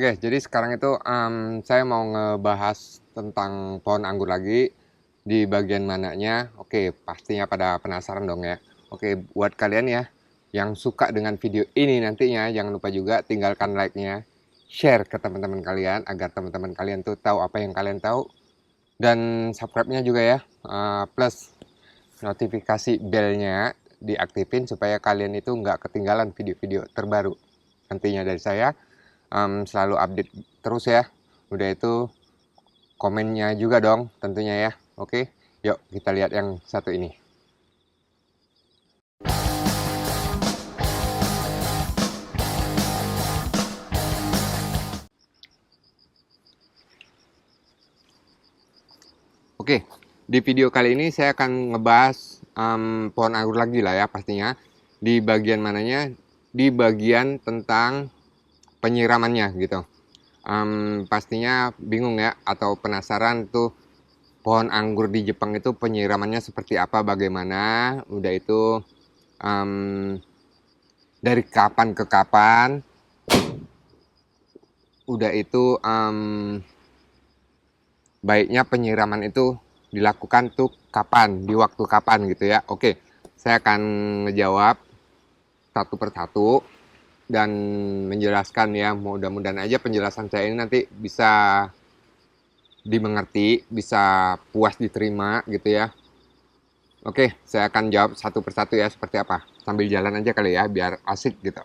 Oke, jadi sekarang itu saya mau ngebahas tentang pohon anggur lagi di bagian mananya. Oke, pastinya pada penasaran dong ya. Oke, buat kalian ya yang suka dengan video ini nantinya, jangan lupa juga tinggalkan like-nya, share ke teman-teman kalian agar teman-teman kalian tuh tahu apa yang kalian tahu, dan subscribe-nya juga ya, plus notifikasi bell-nya diaktifin supaya kalian itu nggak ketinggalan video-video terbaru nantinya dari saya. Selalu update terus ya. Udah itu komennya juga dong tentunya ya. Oke, yuk kita lihat yang satu ini. Oke, di video kali ini saya akan ngebahas pohon anggur lagi lah ya pastinya. Di bagian mananya? Di bagian tentang penyiramannya gitu. Pastinya bingung ya atau penasaran tuh pohon anggur di Jepang itu penyiramannya seperti apa, bagaimana, udah itu dari kapan ke kapan, udah itu baiknya penyiraman itu dilakukan tuh kapan, di waktu kapan gitu ya. Oke, saya akan menjawab satu persatu dan menjelaskan ya, mudah-mudahan aja penjelasan saya ini nanti bisa dimengerti, bisa puas diterima gitu ya. Oke, saya akan jawab satu persatu ya, seperti apa. Sambil jalan aja kali ya, biar asik gitu.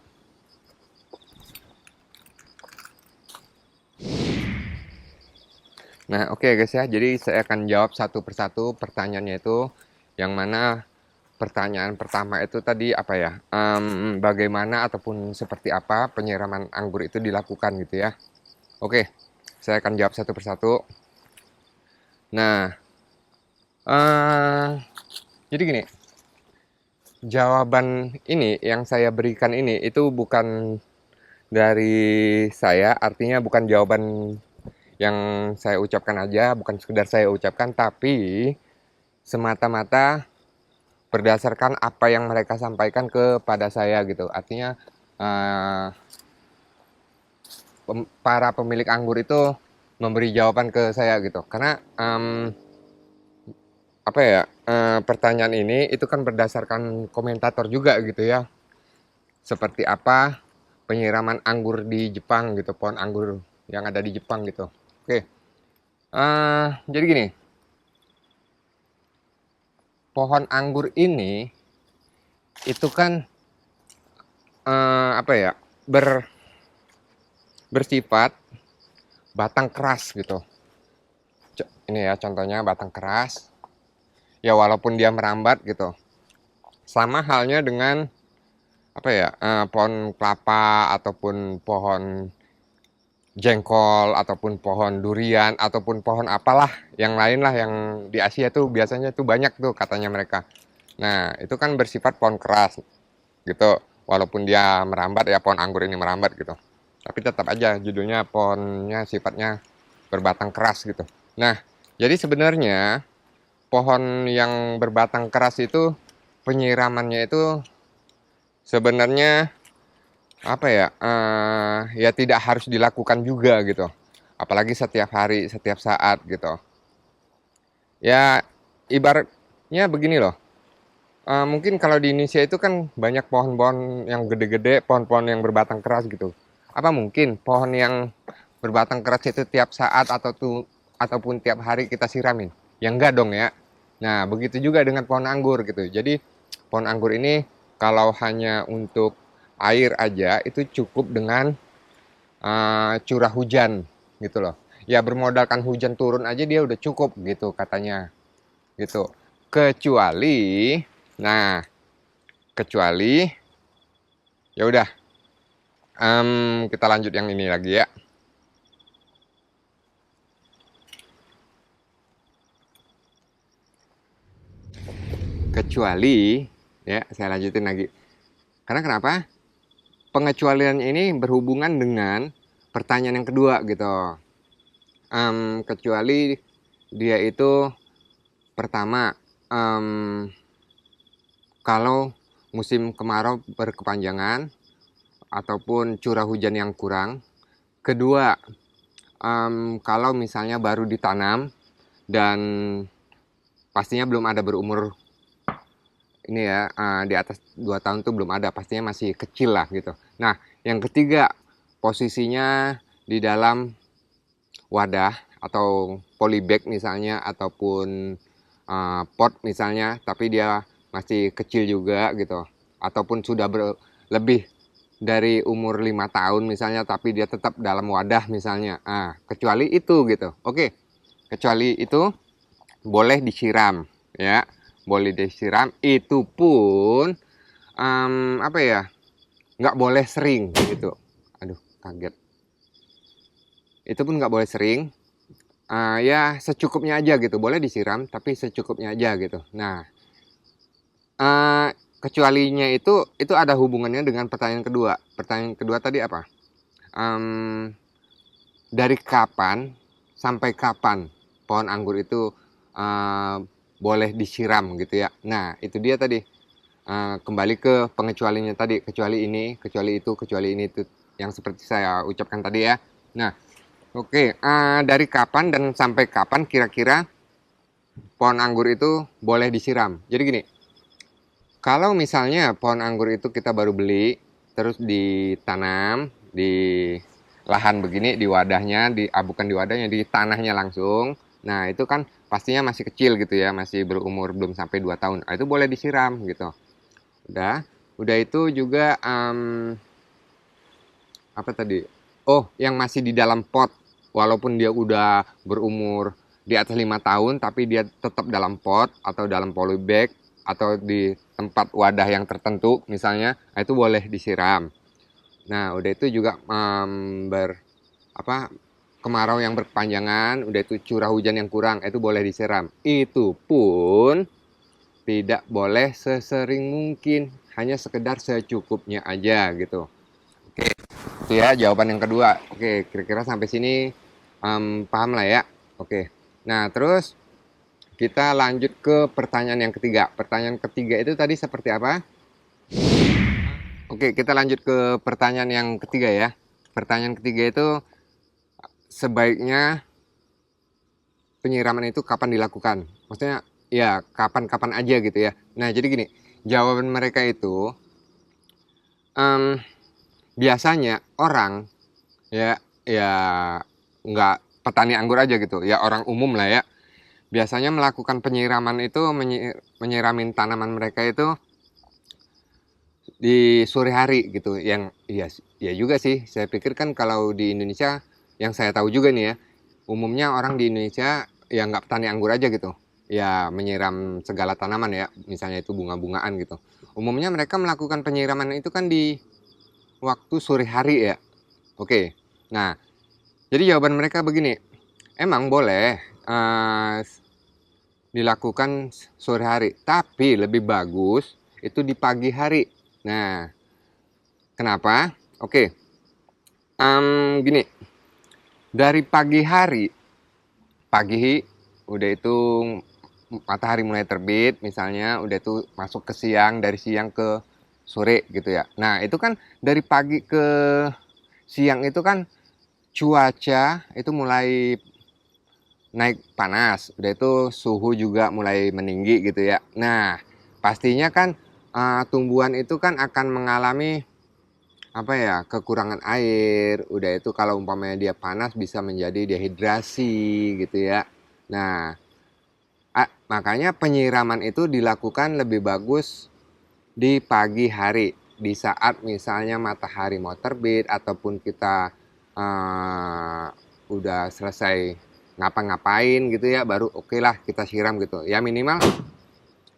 Nah, oke guys ya, jadi saya akan jawab satu persatu pertanyaannya itu, yang mana pertanyaan pertama itu tadi apa ya, bagaimana ataupun seperti apa penyiraman anggur itu dilakukan gitu ya. Oke, saya akan jawab satu persatu. Nah, jadi gini, jawaban ini yang saya berikan ini itu bukan dari saya, artinya bukan jawaban yang saya ucapkan aja, bukan sekedar saya ucapkan, tapi semata-mata berdasarkan apa yang mereka sampaikan kepada saya gitu. Artinya para pemilik anggur itu memberi jawaban ke saya gitu. Karena apa ya, pertanyaan ini itu kan berdasarkan komentator juga gitu ya. Seperti apa penyiraman anggur di Jepang gitu, pohon anggur yang ada di Jepang gitu. Oke, jadi gini, pohon anggur ini itu kan apa ya, bersifat batang keras gitu. Ini ya contohnya batang keras. Ya walaupun dia merambat gitu. Sama halnya dengan apa ya, pohon kelapa ataupun pohon jengkol ataupun pohon durian ataupun pohon apalah yang lain lah yang di Asia tuh biasanya tuh banyak tuh katanya mereka. Nah, itu kan bersifat pohon keras gitu. Walaupun dia merambat ya, pohon anggur ini merambat gitu. Tapi tetap aja judulnya pohonnya sifatnya berbatang keras gitu. Nah, jadi sebenarnya pohon yang berbatang keras itu penyiramannya itu sebenarnya apa ya, ya tidak harus dilakukan juga gitu. Apalagi setiap hari, setiap saat gitu. Ya ibaratnya begini loh. Mungkin kalau di Indonesia itu kan banyak pohon-pohon yang gede-gede, pohon-pohon yang berbatang keras gitu. Apa mungkin pohon yang berbatang keras itu tiap saat ataupun tiap hari kita siramin? Ya enggak dong ya. Nah, begitu juga dengan pohon anggur gitu. Jadi, pohon anggur ini kalau hanya untuk air aja itu cukup dengan curah hujan gitu loh. Ya bermodalkan hujan turun aja dia udah cukup gitu katanya. Gitu. Kecuali nah, kecuali ya udah, kita lanjut yang ini lagi ya. Kecuali ya, saya lanjutin lagi. Karena kenapa? Pengecualian ini berhubungan dengan pertanyaan yang kedua gitu. Kecuali dia itu pertama, kalau musim kemarau berkepanjangan ataupun curah hujan yang kurang, Kedua, kalau misalnya baru ditanam dan pastinya belum ada berumur ini ya, di atas 2 tahun tuh belum ada, pastinya masih kecil lah gitu. Nah, yang ketiga, posisinya di dalam wadah atau polybag misalnya, ataupun pot misalnya, tapi dia masih kecil juga gitu, ataupun sudah lebih dari umur 5 tahun misalnya, tapi dia tetap dalam wadah misalnya. Kecuali itu gitu. Oke, kecuali itu boleh disiram ya, boleh disiram. Itu pun apa ya, nggak boleh sering gitu. Aduh, kaget. Itu pun nggak boleh sering. Ya secukupnya aja gitu, boleh disiram tapi secukupnya aja gitu. Nah, kecualinya itu ada hubungannya dengan pertanyaan kedua. Pertanyaan kedua tadi apa? Dari kapan sampai kapan pohon anggur itu boleh disiram gitu ya. Nah, itu dia tadi, kembali ke pengecualinya tadi, kecuali ini, kecuali itu, kecuali ini, itu yang seperti saya ucapkan tadi ya. Nah, oke, dari kapan dan sampai kapan kira-kira pohon anggur itu boleh disiram. Jadi gini, kalau misalnya pohon anggur itu kita baru beli, terus ditanam di lahan begini, di wadahnya, bukan di wadahnya, di tanahnya langsung. Nah, itu kan pastinya masih kecil gitu ya, masih berumur belum sampai 2 tahun. Itu boleh disiram gitu. Udah itu juga apa tadi? Oh, yang masih di dalam pot, walaupun dia udah berumur di atas 5 tahun, tapi dia tetap dalam pot atau dalam polybag atau di tempat wadah yang tertentu misalnya, itu boleh disiram. Nah, udah itu juga kemarau yang berkepanjangan, udah itu curah hujan yang kurang, itu boleh disiram. Itu pun tidak boleh sesering mungkin, hanya sekedar secukupnya aja gitu. Oke, itu ya jawaban yang kedua. Oke, kira-kira sampai sini paham lah ya. Oke, nah terus kita lanjut ke pertanyaan yang ketiga. Pertanyaan ketiga itu tadi seperti apa? Oke, kita lanjut ke pertanyaan yang ketiga ya. Pertanyaan ketiga itu sebaiknya penyiraman itu kapan dilakukan? Maksudnya ya kapan-kapan aja gitu ya. Nah, jadi gini, jawaban mereka itu biasanya orang ya ya nggak petani anggur aja gitu ya, orang umum lah ya, biasanya melakukan penyiraman itu menyiramin tanaman mereka itu di sore hari gitu. Yang ya juga sih, saya pikir kan kalau di Indonesia, yang saya tahu juga nih ya, umumnya orang di Indonesia ya nggak petani anggur aja gitu ya, menyiram segala tanaman ya, misalnya itu bunga-bungaan gitu. Umumnya mereka melakukan penyiraman itu kan di waktu sore hari ya. Oke, nah jadi jawaban mereka begini, emang boleh dilakukan sore hari, tapi lebih bagus itu di pagi hari. Nah, kenapa? Oke, gini, dari pagi hari, pagi udah itu matahari mulai terbit misalnya, udah itu masuk ke siang, dari siang ke sore gitu ya. Nah, itu kan dari pagi ke siang itu kan cuaca itu mulai naik panas, udah itu suhu juga mulai meninggi gitu ya. Nah, pastinya kan tumbuhan itu kan akan mengalami apa ya, kekurangan air. Udah itu kalau umpamanya dia panas bisa menjadi dehidrasi gitu ya. Nah, makanya penyiraman itu dilakukan lebih bagus di pagi hari, di saat misalnya matahari mau terbit ataupun kita udah selesai ngapa-ngapain gitu ya, baru oke lah kita siram gitu ya.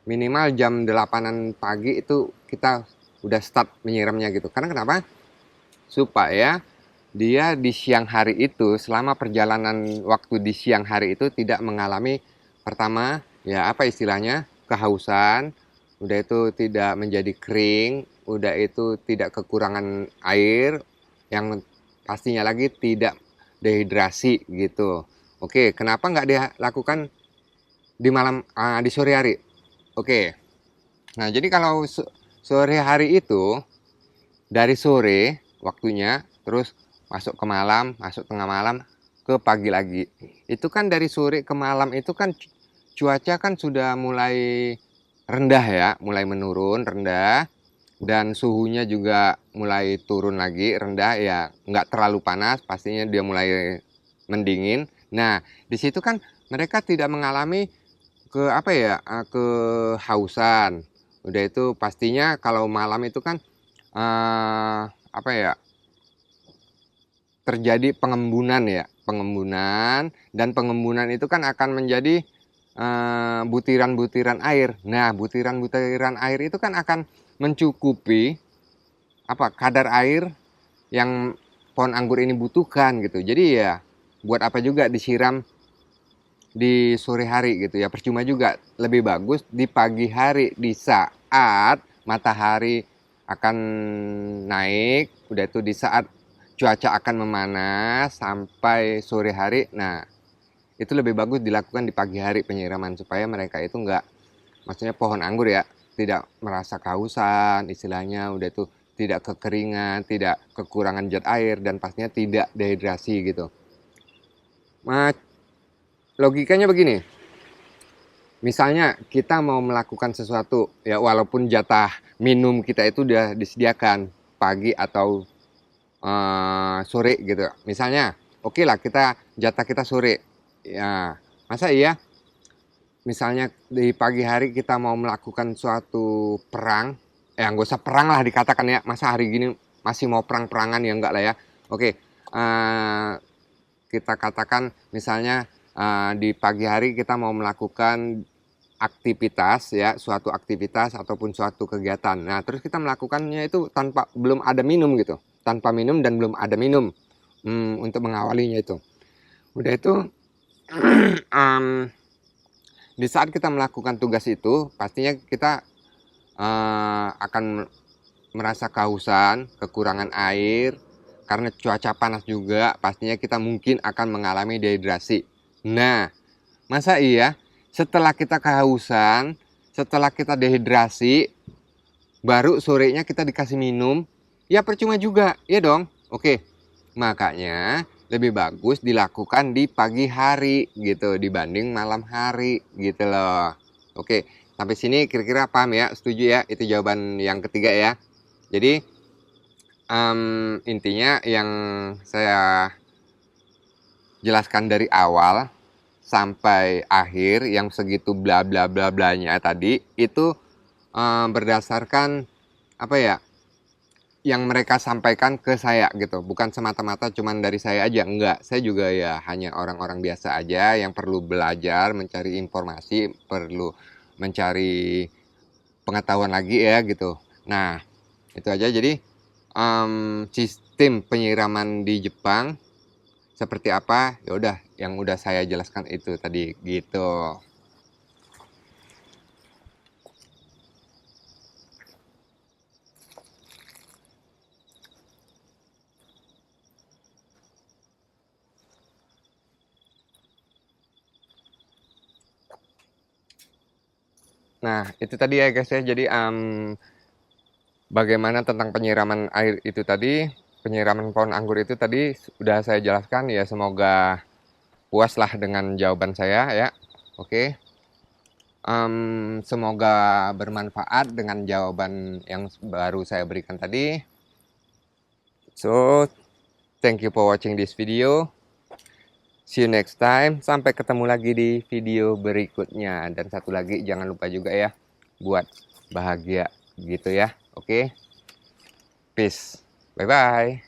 Minimal jam 8-an pagi itu kita udah start menyiramnya gitu. Karena kenapa? Supaya dia di siang hari itu, selama perjalanan waktu di siang hari itu tidak mengalami, pertama ya apa istilahnya, kehausan, udah itu tidak menjadi kering, udah itu tidak kekurangan air, yang pastinya lagi tidak dehidrasi gitu. Oke, kenapa nggak dilakukan di malam, di sore hari? Oke, nah jadi kalau sore hari itu dari sore waktunya, terus masuk ke malam, masuk tengah malam, ke pagi lagi. Itu kan dari sore ke malam itu kan cuaca kan sudah mulai rendah ya, mulai menurun, rendah. Dan suhunya juga mulai turun lagi, rendah ya, nggak terlalu panas, pastinya dia mulai mendingin. Nah, di situ kan mereka tidak mengalami ke apa ya, kehausan. Udah itu pastinya kalau malam itu kan apa ya, terjadi pengembunan ya, pengembunan, dan pengembunan itu kan akan menjadi butiran-butiran air. Nah, butiran-butiran air itu kan akan mencukupi apa kadar air yang pohon anggur ini butuhkan gitu. Jadi ya buat apa juga disiram di sore hari gitu ya, percuma juga. Lebih bagus di pagi hari, di saat matahari akan naik, udah itu di saat cuaca akan memanas sampai sore hari. Nah, itu lebih bagus dilakukan di pagi hari penyiraman, supaya mereka itu enggak, maksudnya pohon anggur ya, tidak merasa kehausan istilahnya, udah itu tidak kekeringan, tidak kekurangan zat air, dan pastinya tidak dehidrasi gitu. Logikanya begini, misalnya kita mau melakukan sesuatu ya, walaupun jatah minum kita itu udah disediakan pagi atau sore gitu, misalnya oke lah kita jatah kita sore ya, masa iya misalnya di pagi hari kita mau melakukan suatu perang, nggak usah perang lah dikatakan ya, masa hari gini masih mau perang-perangan ya, enggak lah ya. Oke, kita katakan misalnya di pagi hari kita mau melakukan aktivitas ya, suatu aktivitas ataupun suatu kegiatan. Nah, terus kita melakukannya itu tanpa belum ada minum gitu, tanpa minum dan belum ada minum untuk mengawalinya itu. Udah itu di saat kita melakukan tugas itu pastinya kita akan merasa kehausan, kekurangan air, karena cuaca panas juga pastinya kita mungkin akan mengalami dehidrasi. Nah, masa iya setelah kita kehausan, setelah kita dehidrasi, baru sorenya kita dikasih minum? Ya percuma juga, ya dong. Oke, makanya lebih bagus dilakukan di pagi hari gitu dibanding malam hari gitu loh. Oke, sampai sini kira-kira paham ya? Setuju ya? Itu jawaban yang ketiga ya. Jadi intinya yang saya jelaskan dari awal sampai akhir, yang segitu bla bla bla blanya tadi itu berdasarkan apa ya, yang mereka sampaikan ke saya gitu, bukan semata-mata cuman dari saya aja, enggak. Saya juga ya hanya orang-orang biasa aja yang perlu belajar, mencari informasi, perlu mencari pengetahuan lagi ya gitu. Nah, itu aja. Jadi sistem penyiraman di Jepang seperti apa, ya udah yang udah saya jelaskan itu tadi gitu. Nah, itu tadi ya guys ya. Jadi bagaimana tentang penyiraman air itu tadi, penyiraman pohon anggur itu tadi sudah saya jelaskan ya. Semoga puaslah dengan jawaban saya ya. Oke. Semoga bermanfaat dengan jawaban yang baru saya berikan tadi. So, thank you for watching this video. See you next time. Sampai ketemu lagi di video berikutnya. Dan satu lagi, jangan lupa juga ya, buat bahagia gitu ya. Oke. Peace. Bye-bye.